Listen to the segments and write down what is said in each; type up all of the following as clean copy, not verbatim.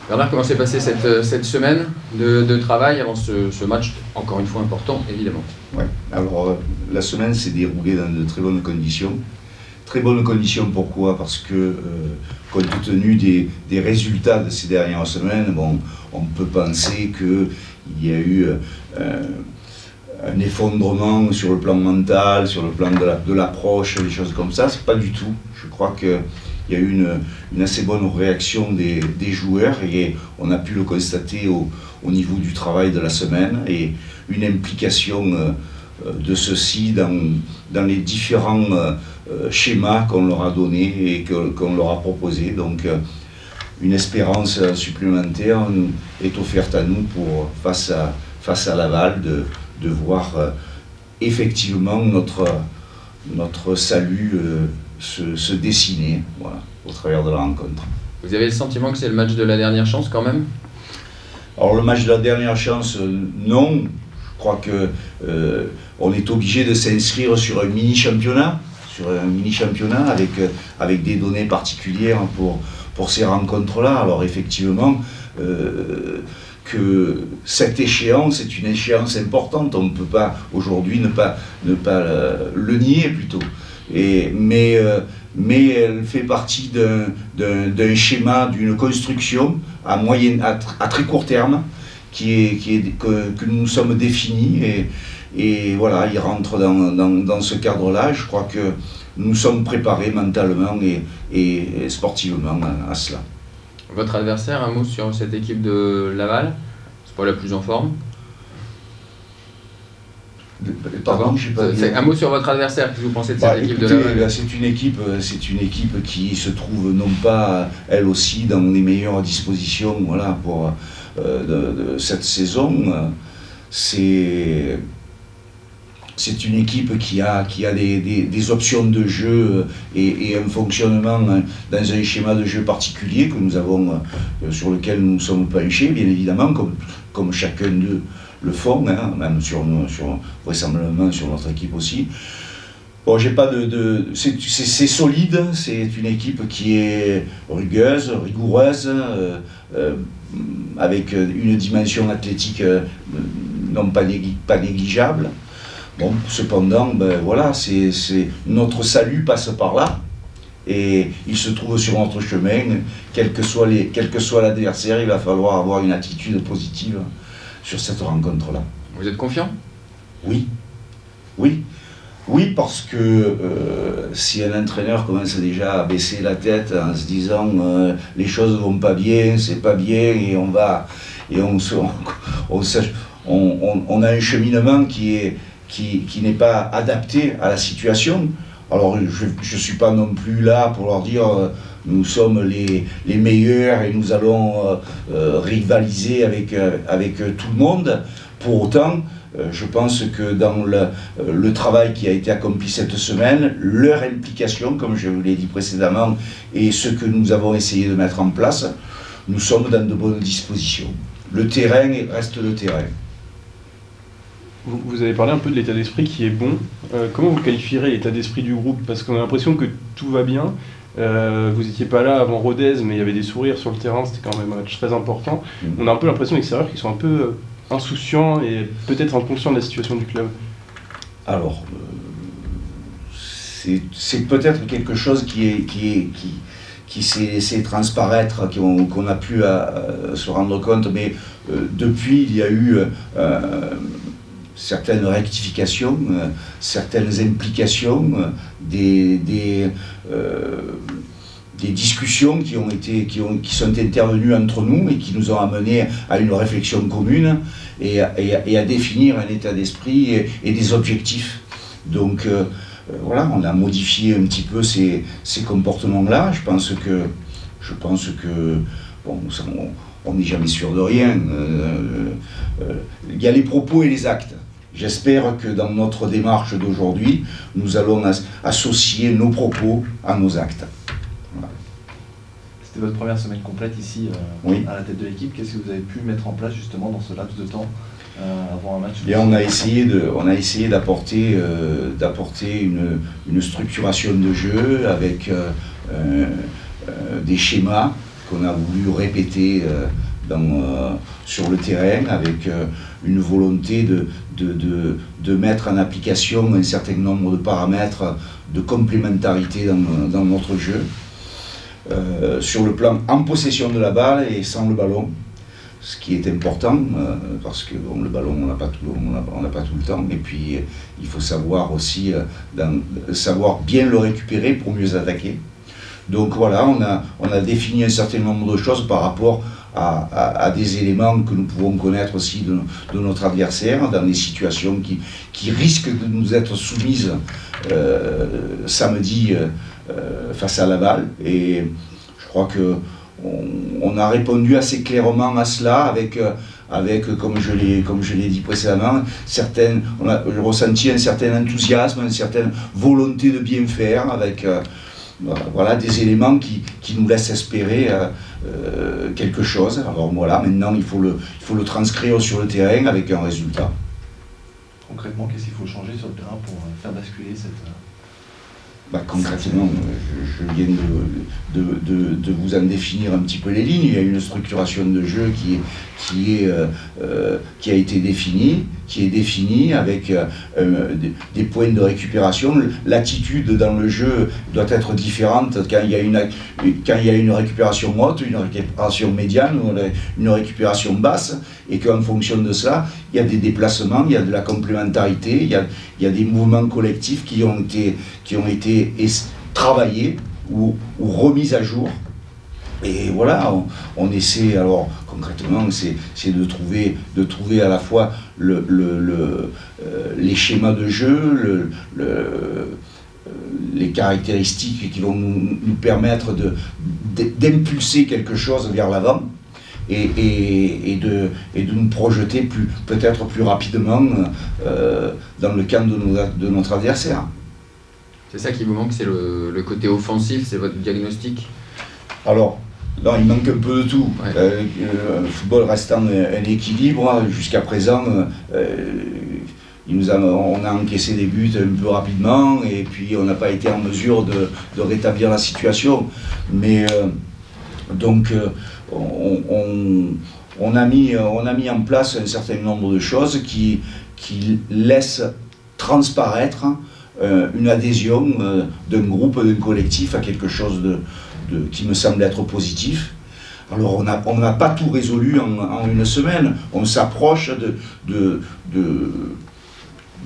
Bernard, comment s'est passée cette semaine de travail avant ce match, encore une fois important, évidemment? Ouais. Alors, la semaine s'est déroulée dans de très bonnes conditions. Très bonnes conditions, pourquoi? Parce que, compte tenu des résultats de ces dernières semaines, bon, on peut penser qu'il y a eu un effondrement sur le plan mental, sur le plan de l'approche, des choses comme ça. C'est pas du tout. Je crois qu'il y a eu une assez bonne réaction des joueurs et on a pu le constater au niveau du travail de la semaine et une implication de ceux-ci dans les différents schémas qu'on leur a donnés et qu'on leur a proposés. Donc une espérance supplémentaire est offerte à nous pour, face à Laval, de voir effectivement notre salut se dessiner, voilà, au travers de la rencontre. Vous avez le sentiment que c'est le match de la dernière chance quand même? Alors le match de la dernière chance, non. Je crois que on est obligé de s'inscrire sur un mini-championnat, avec des données particulières pour ces rencontres-là. Alors effectivement, que cette échéance est une échéance importante. On ne peut pas aujourd'hui ne pas le nier plutôt. Mais elle fait partie d'un schéma, d'une construction à très court terme que nous nous sommes définis et voilà, il rentre dans ce cadre-là. Je crois que nous sommes préparés mentalement et sportivement à cela. Votre adversaire, un mot sur cette équipe de Laval? C'est pas la plus en forme? Pardon, je sais pas. Un mot sur votre adversaire, qu'est-ce que vous pensez de cette équipe de Laval? C'est une équipe qui se trouve non pas elle aussi dans les meilleures dispositions, voilà, pour de cette saison. C'est une équipe qui a des options de jeu et un fonctionnement dans un schéma de jeu particulier que nous avons, sur lequel nous nous sommes penchés, bien évidemment, comme chacun d'eux le font, hein, même vraisemblablement sur notre équipe aussi. Bon, c'est solide, c'est une équipe qui est rugueuse, rigoureuse, avec une dimension athlétique non pas négligeable. Bon, cependant, voilà, notre salut passe par là et il se trouve sur notre chemin. Quel que soit l'adversaire, il va falloir avoir une attitude positive sur cette rencontre-là. Vous êtes confiant? Oui, parce que si un entraîneur commence déjà à baisser la tête en se disant les choses vont pas bien, c'est pas bien et on a un cheminement qui n'est pas adapté à la situation. Alors je ne suis pas non plus là pour leur dire nous sommes les meilleurs et nous allons rivaliser avec tout le monde. Pour autant, je pense que dans le travail qui a été accompli cette semaine, leur implication, comme je vous l'ai dit précédemment, et ce que nous avons essayé de mettre en place, nous sommes dans de bonnes dispositions. Le terrain reste le terrain. Vous avez parlé un peu de l'état d'esprit qui est bon. Comment vous qualifierez l'état d'esprit du groupe? Parce qu'on a l'impression que tout va bien. Vous n'étiez pas là avant Rodez, mais il y avait des sourires sur le terrain, c'était quand même un match très important. On a un peu l'impression d'extérieur qu'ils sont un peu insouciants et peut-être inconscients de la situation du club. Alors, c'est peut-être quelque chose qui s'est laissé transparaître, qu'on a pu se rendre compte, mais depuis il y a eu certaines rectifications, certaines implications, des discussions qui sont intervenues entre nous et qui nous ont amenés à une réflexion commune et à définir un état d'esprit et des objectifs. Donc voilà, on a modifié un petit peu ces comportements-là. Je pense que bon, on n'est jamais sûr de rien. Il y a les propos et les actes. J'espère que dans notre démarche d'aujourd'hui, nous allons associer nos propos à nos actes. Voilà. C'était votre première semaine complète ici oui. À la tête de l'équipe. Qu'est-ce que vous avez pu mettre en place justement dans ce laps de temps avant un match? Et on a essayé d'apporter une structuration de jeu avec des schémas qu'on a voulu répéter sur le terrain avec une volonté de mettre en application un certain nombre de paramètres de complémentarité dans notre jeu, sur le plan en possession de la balle et sans le ballon, ce qui est important parce que le ballon on n'a pas tout le temps, et puis il faut savoir aussi savoir bien le récupérer pour mieux attaquer. Donc voilà, on a défini un certain nombre de choses par rapport à des éléments que nous pouvons connaître aussi de notre adversaire, dans des situations qui risquent de nous être soumises samedi face à Laval. Et je crois qu'on a répondu assez clairement à cela avec comme je l'ai dit précédemment, on a ressenti un certain enthousiasme, une certaine volonté de bien faire, avec voilà, des éléments qui nous laissent espérer quelque chose. Alors voilà, maintenant il faut le transcrire sur le terrain avec un résultat. Concrètement, qu'est-ce qu'il faut changer sur le terrain pour faire basculer cette... Concrètement, je viens de vous en définir un petit peu les lignes. Il y a une structuration de jeu qui a été définie avec des points de récupération. L'attitude dans le jeu doit être différente quand il y a une récupération haute, une récupération médiane ou une récupération basse, et qu'en fonction de cela, il y a des déplacements, il y a de la complémentarité, il y a des mouvements collectifs qui ont été travaillés ou remis à jour. Et voilà, on essaie alors concrètement, c'est de trouver à la fois les schémas de jeu, les caractéristiques qui vont nous permettre d'impulser quelque chose vers l'avant, et de nous projeter peut-être plus rapidement dans le camp de notre adversaire. C'est ça qui vous manque, c'est le côté offensif, c'est votre diagnostic? Alors, non, il manque un peu de tout. Ouais. Le football restant un équilibre, jusqu'à présent, on a encaissé des buts un peu rapidement, et puis on n'a pas été en mesure de rétablir la situation. Mais donc, on a mis en place un certain nombre de choses qui laissent transparaître une adhésion d'un groupe, d'un collectif à quelque chose qui me semble être positif. Alors on n'a pas tout résolu en une semaine, on s'approche d'un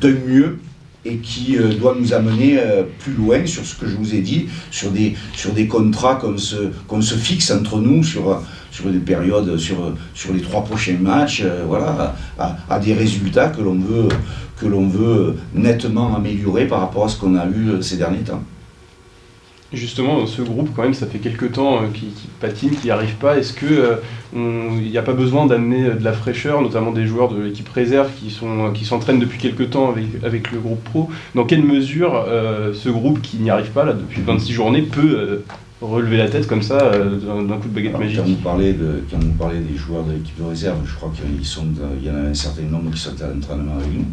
mieux, et qui doit nous amener plus loin sur ce que je vous ai dit, sur des contrats qu'on se fixe entre nous sur des périodes, sur les 3 prochains matchs, voilà, à des résultats que l'on veut nettement améliorer par rapport à ce qu'on a eu ces derniers temps. Justement, dans ce groupe, quand même, ça fait quelques temps qui patine, qui n'y arrive pas. Est-ce qu'il n'y a pas besoin d'amener de la fraîcheur, notamment des joueurs de l'équipe réserve qui s'entraînent depuis quelques temps avec le groupe pro? Dans quelle mesure ce groupe qui n'y arrive pas là, depuis 26 journées peut relever la tête comme ça d'un coup de baguette magique? Quand vous parlez des joueurs de l'équipe de réserve, je crois qu'il y en a un certain nombre qui sont à l'entraînement avec nous.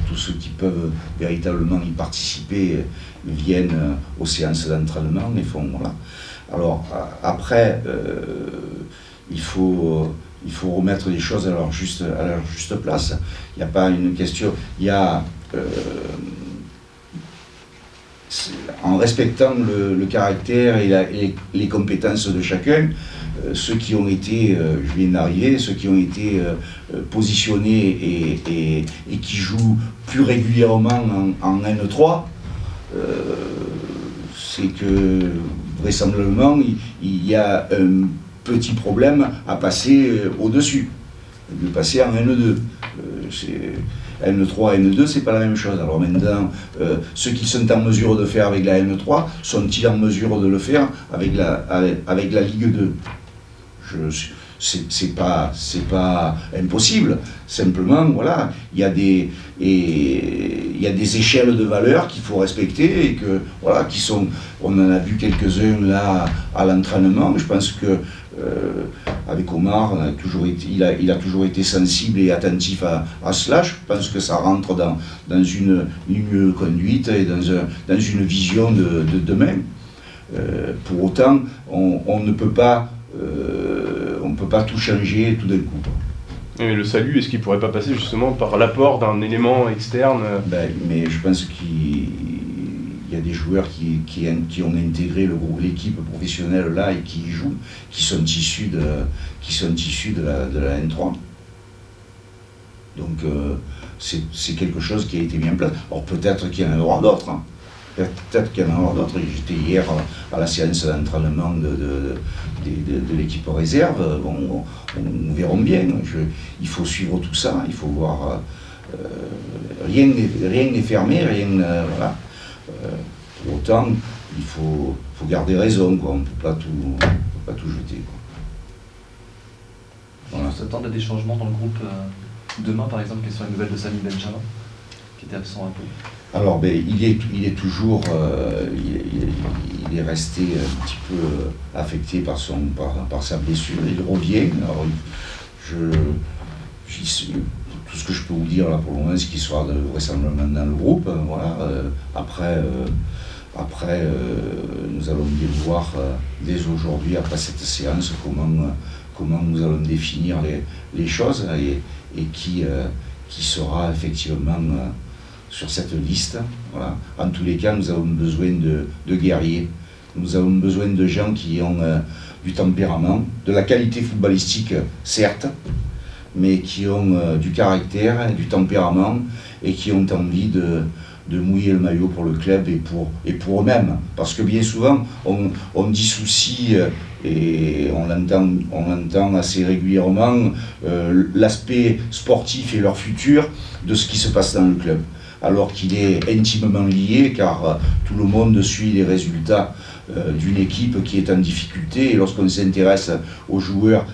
Tous ceux qui peuvent véritablement y participer viennent aux séances d'entraînement et font, voilà. Alors après, il faut remettre les choses à leur juste place. Il n'y a pas une question. Il y a en respectant le caractère et les compétences de chacun, ceux qui ont été, je viens d'arriver, ceux qui ont été positionnés et qui jouent plus régulièrement en N3, c'est que vraisemblablement il y a un petit problème à passer au-dessus, de passer en N2. N3 et N2, c'est pas la même chose. Alors maintenant, ceux qui sont en mesure de faire avec la N3, sont-ils en mesure de le faire avec la Ligue 2? C'est pas impossible. Simplement, voilà, il y a des échelles de valeurs qu'il faut respecter et que, voilà, on en a vu quelques-uns là à l'entraînement. Je pense que avec Omar, il a toujours été sensible et attentif à cela. Je pense que ça rentre dans une ligne conduite et dans une vision de demain. Pour autant, on ne peut pas on ne peut pas tout changer tout d'un coup, quoi. Mais le salut, est-ce qu'il pourrait pas passer justement par l'apport d'un élément externe? Mais je pense qu'il y a des joueurs qui ont intégré l'équipe professionnelle là et qui y jouent, qui sont issus de la N3. Donc c'est quelque chose qui a été mis en place. Alors peut-être qu'il y en aura d'autres. Hein. Peut-être qu'il y en aura d'autres. J'étais hier à la séance d'entraînement de l'équipe réserve. Bon, nous verrons bien. Il faut suivre tout ça. Il faut voir. Rien n'est fermé. Voilà. Pour autant, il faut garder raison. Quoi. On ne peut pas tout jeter. Quoi. Voilà. On s'attend à des changements dans le groupe demain, par exemple, quelles sont les nouvelles de Samy Benjamin, qui était absent un peu? Alors, il est toujours, il est resté un petit peu affecté par sa blessure. Il revient. Alors, tout ce que je peux vous dire là pour le moment, c'est qu'il sera vraisemblablement dans le groupe. Voilà. Après, nous allons bien voir dès aujourd'hui, après cette séance, comment nous allons définir les choses et qui sera effectivement sur cette liste. Voilà. En tous les cas, nous avons besoin de guerriers. Nous avons besoin de gens qui ont du tempérament, de la qualité footballistique, certes, mais qui ont du caractère, du tempérament et qui ont envie de mouiller le maillot pour le club et pour eux-mêmes. Parce que bien souvent, on dissocie, et on l'entend assez régulièrement, l'aspect sportif et leur futur de ce qui se passe dans le club. Alors qu'il est intimement lié, car tout le monde suit les résultats d'une équipe qui est en difficulté. Et lorsqu'on s'intéresse aux joueurs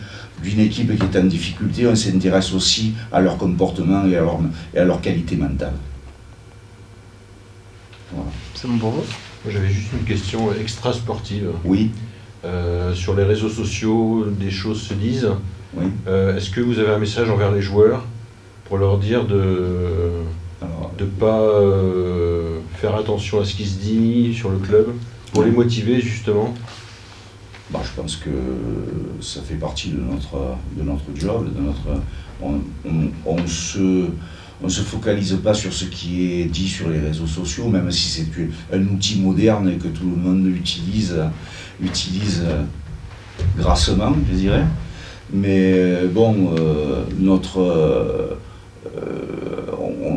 d'une équipe qui est en difficulté, on s'intéresse aussi à leur comportement et à leur qualité mentale. Voilà. C'est bon pour vous? J'avais juste une question extra-sportive. Oui. Sur les réseaux sociaux, des choses se disent. Oui. Est-ce que vous avez un message envers les joueurs pour leur dire de ne pas faire attention à ce qui se dit sur le club, pour les motiver justement? Je pense que ça fait partie de notre job. On ne se focalise pas sur ce qui est dit sur les réseaux sociaux, même si c'est un outil moderne et que tout le monde utilise grassement, je dirais. Mais bon,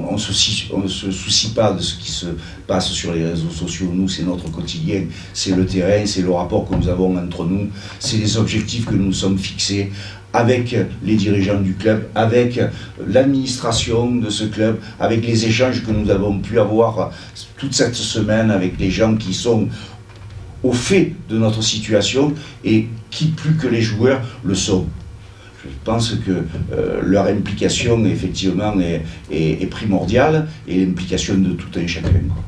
on ne se soucie pas de ce qui se passe sur les réseaux sociaux. Nous, c'est notre quotidien, c'est le terrain, c'est le rapport que nous avons entre nous, c'est les objectifs que nous nous sommes fixés avec les dirigeants du club, avec l'administration de ce club, avec les échanges que nous avons pu avoir toute cette semaine avec les gens qui sont au fait de notre situation et qui, plus que les joueurs, le sont. Je pense que leur implication, effectivement, est primordiale et l'implication de tout un chacun, quoi.